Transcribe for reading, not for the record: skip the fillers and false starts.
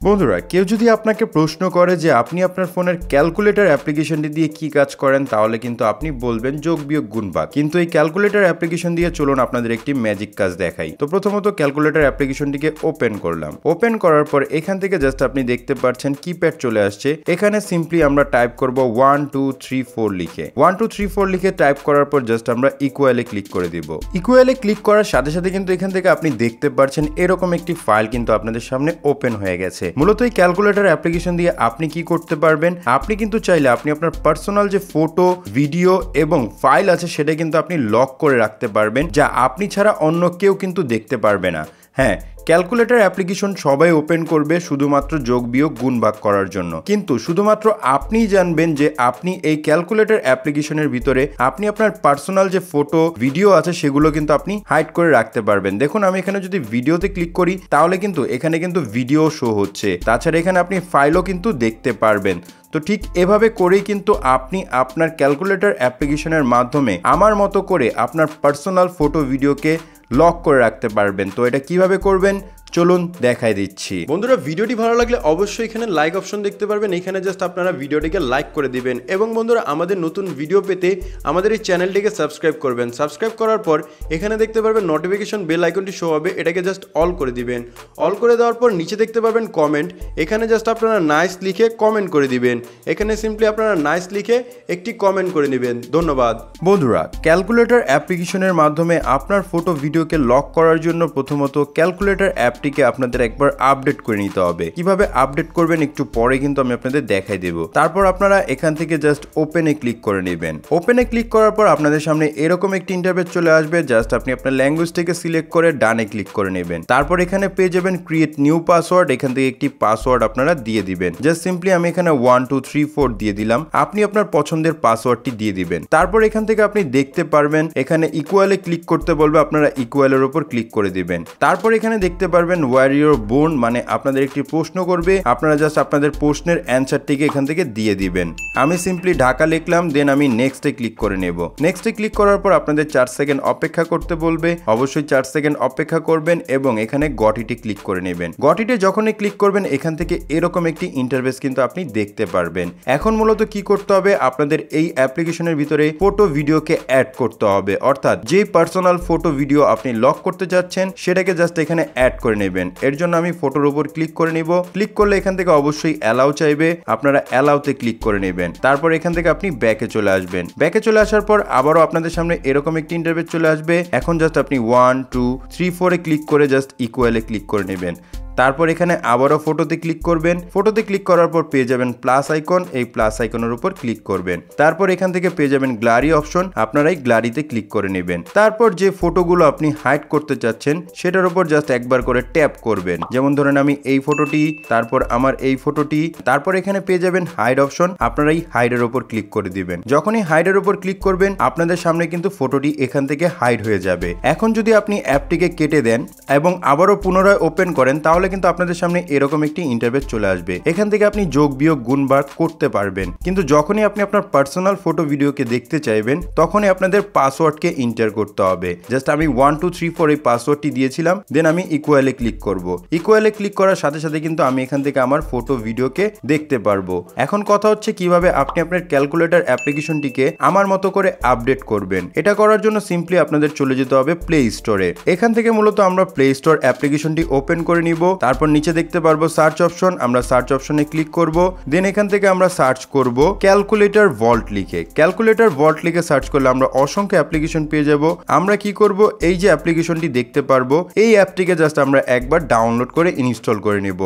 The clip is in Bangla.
বন্ধুরা কেউ যদি আপনাকে প্রশ্ন করে যে আপনি আপনার ফোনের ক্যালকুলেটর অ্যাপ্লিকেশনটি দিয়ে কি কাজ করেন তাহলে কিন্তু আপনি বলবেন যোগ বিয়োগ গুণ ভাগ। কিন্তু এই ক্যালকুলেটর অ্যাপ্লিকেশন দিয়ে চলুন আপনাদের একটি ম্যাজিক কাজ দেখাই। তো প্রথমত ক্যালকুলেটর অ্যাপ্লিকেশনটিকে ওপেন করলাম। ওপেন করার পর এখান থেকে জাস্ট আপনি দেখতে পাচ্ছেন কিপ্যাড চলে আসছে। এখানে সিম্পলি আমরা টাইপ করব 1 2 3 4 লিখে 1 2 3 4 লিখে টাইপ করার পর জাস্ট আমরা ইকুয়ালে ক্লিক করে দিব। ইকুয়ালে ক্লিক করার সাথে সাথে কিন্তু এখান থেকে আপনি দেখতে পাচ্ছেন এরকম একটি ফাইল কিন্তু আপনাদের সামনে ওপেন হয়ে গেছে। মূলত এই ক্যালকুলেটর অ্যাপ্লিকেশন দিয়ে আপনি কি করতে পারবেন, আপনি কিন্তু চাইলে আপনি আপনার পার্সোনাল যে ফটো, ভিডিও এবং ফাইল আছে সেটা কিন্তু আপনি লক করে রাখতে পারবেন, যা আপনি ছাড়া অন্য কেউ কিন্তু দেখতে পারবে না। হ্যাঁ, ক্যালকুলেটর অ্যাপ্লিকেশন সবাই ওপেন করবে শুধুমাত্র যোগ বিয়োগ গুণ ভাগ করার জন্য, কিন্তু শুধুমাত্র আপনিই জানবেন যে আপনি এই ক্যালকুলেটর অ্যাপ্লিকেশনের ভিতরে আপনি আপনার পার্সোনাল যে ফটো, ভিডিও আছে সেগুলো কিন্তু আপনি হাইড করে রাখতে পারবেন। দেখুন আমি এখানে যদি ভিডিওতে ক্লিক করি তাহলে কিন্তু এখানে কিন্তু ভিডিও শো হচ্ছে, তাছাড়া এখানে আপনি ফাইলও কিন্তু দেখতে পারবেন। তো ঠিক এভাবে করেই কিন্তু আপনি আপনার ক্যালকুলেটর অ্যাপ্লিকেশনের মাধ্যমে আমার মতো করে আপনার পার্সোনাল ফটো, ভিডিওকে লক করে রাখতে পারবেন। তো এটা কিভাবে করবেন চলুন দেখাই দিচ্ছি। বন্ধুরা ভিডিওটি ভালো লাগলে অবশ্যই এখানে লাইক অপশন দেখতে পারবেন, এখানে জাস্ট আপনারা ভিডিওটিকে লাইক করে দিবেন এবং বন্ধুরা আমাদের নতুন ভিডিও পেতে আমাদের এই চ্যানেলটিকে সাবস্ক্রাইব করবেন। সাবস্ক্রাইব করার পর এখানে দেখতে পারবেন নোটিফিকেশন বেল আইকনটি শো হবে, এটাকে জাস্ট অল করে দিবেন। অল করে দেওয়ার পর নিচে দেখতে পারবেন কমেন্ট, এখানে জাস্ট আপনারা নাইস লিখে কমেন্ট করে দিবেন। এখানে সিম্পলি আপনারা নাইস লিখে একটি কমেন্ট করে নেবেন। ধন্যবাদ। বন্ধুরা ক্যালকুলেটর অ্যাপ্লিকেশনের মাধ্যমে আপনার ফটো, ভিডিওকে লক করার জন্য প্রথমত ক্যালকুলেটর অ্যাপটিকে আপনাদের একবার আপডেট করে নিতে হবে। কিভাবে আপডেট করবেন একটু পরে কিন্তু আমি আপনাদের দেখাই দেব। তারপর আপনারা এখান থেকে জাস্ট ওপেনে ক্লিক করে নেবেন। ওপেনে ক্লিক করার পর আপনাদের সামনে এরকম একটি ইন্টারফেস চলে আসবে। জাস্ট আপনি আপনার ল্যাঙ্গুয়েজটিকে সিলেক্ট করে ডানে ক্লিক করে নেবেন। তারপর এখানে পেয়ে যাবেন ক্রিয়েট নিউ পাসওয়ার্ড, এখান থেকে একটি পাসওয়ার্ড আপনারা দিয়ে দিবেন। জাস্ট সিম্পলি আমি এখানে 1 2 3 4 দিয়ে দিলাম, আপনি আপনার পছন্দের পাসওয়ার্ডটি দিয়ে দিবেন। তারপর এখান থেকে আপনি দেখতে পারবেন এখানে ইকুয়ালে ক্লিক করতে বলবে, আপনারা ইকুয়ালের উপর ক্লিক করে দিবেন। তারপর এখানে দেখতে পারবেন ওয়্যার ইউর বোন, মানে আপনাদের একটি প্রশ্ন করবে, আপনারা জাস্ট আপনাদের প্রশ্নের অ্যান্সারটিকে এখান থেকে দিয়ে দিবেন। আমি সিম্পলি ঢাকা লিখলাম, দেন আমি নেক্সটে ক্লিক করে নেব। নেক্সটে ক্লিক করার পর আপনাদের 4 সেকেন্ড অপেক্ষা করতে বলবে, অবশ্যই 4 সেকেন্ড অপেক্ষা করবেন এবং এখানে গটিতে ক্লিক করে নেবেন। গটিতে যখনই ক্লিক করবেন এখান থেকে এরকম একটি ইন্টারফেস কিন্তু আপনি দেখতে পারবেন। এখন মূলত কি করতে হবে, আপনাদের এই অ্যাপ্লিকেশনের ভিতরে ফটো, ভিডিওকে অ্যাড করতে হবে, অর্থাৎ যে পার্সোনাল ফটো, ভিডিও আপনি লক করতে যাচ্ছেন সেটাকে জাস্ট এখানে অ্যাড করে নেবেন। এর জন্য আমি ফটোর উপর ক্লিক করে নিব। ক্লিক করলে এখান থেকে অবশ্যই অ্যালাউ চাইবে, আপনারা অ্যালাউতে ক্লিক করে নেবেন। তারপর এখান থেকে আপনি ব্যাকে চলে আসবেন। ব্যাকে চলে আসার পর আবারও আপনাদের সামনে এরকম একটি ইন্টারফেস চলে আসবে। এখন জাস্ট আপনি 1 2 3 4 এ ক্লিক করে জাস্ট ইকুয়ালে ক্লিক করে নেবেন। তারপর এখানে আবারও ফটোতে ক্লিক করবেন। ফটোতে ক্লিক করার পর পেয়ে যাবেন প্লাস আইকন, এই প্লাস আইকনের উপর ক্লিক করবেন। তারপর এখান থেকে পেয়ে যাবেন গ্লারি অপশন, আপনারা এই গ্লারিতে ক্লিক করে নেবেন। তারপর যে ফটোগুলো আপনি হাইড করতে চাচ্ছেন সেটার উপর জাস্ট একবার করে ট্যাপ করবেন। যেমন ধরেন আমি এই ফটোটি, তারপর আমার এই ফটোটি, তারপর এখানে পেয়ে যাবেন হাইড অপশন, আপনারা এই হাইডের উপর ক্লিক করে দিবেন। যখনই হাইডের উপর ক্লিক করবেন আপনাদের সামনে কিন্তু ফটোটি এখান থেকে হাইড হয়ে যাবে। এখন যদি আপনি অ্যাপটিকে কেটে দেন এবং আবারও পুনরায় ওপেন করেন তাহলে কিন্তু আপনাদের সামনে এরকম একটি ইন্টারফেস চলে আসবে। এখান থেকে আপনি যোগ বিয়োগ গুণ ভাগ করতে পারবেন, কিন্তু যখনই আপনি আপনার পার্সোনাল ফটো, ভিডিওকে দেখতে চাইবেন তখনই আপনাদের পাসওয়ার্ডকে এন্টার করতে হবে। জাস্ট আমি 1 2 3 4 এই পাসওয়ার্ডটি দিয়েছিলাম, দেন আমি ইকুয়ালে ক্লিক করব। ইকুয়ালে ক্লিক করার সাথে সাথে কিন্তু আমি এখান থেকে আমার ফটো, ভিডিওকে দেখতে পারবো। এখন কথা হচ্ছে কিভাবে আপনি আপনার ক্যালকুলেটর অ্যাপ্লিকেশনটিকে আমার মতো করে আপডেট করবেন। এটা করার জন্য সিম্পলি আপনাদের চলে যেতে হবে প্লে স্টোরে। এখান থেকে মূলত আমরা প্লে স্টোর অ্যাপ্লিকেশনটি ওপেন করে নিব। তারপর নিচে দেখতে পারবো সার্চ অপশন, আমরা সার্চ অপশনে ক্লিক করব। দেন এখান থেকে আমরা সার্চ করব ক্যালকুলেটর ভল্ট লিখে। ক্যালকুলেটর ভল্ট লিখে সার্চ করলে আমরা অসংখ্য অ্যাপ্লিকেশন পেয়ে যাব। আমরা কি করব, এই যে অ্যাপ্লিকেশনটি দেখতে পারবো এই অ্যাপটিকে জাস্ট আমরা একবার ডাউনলোড করে ইনস্টল করে নিব।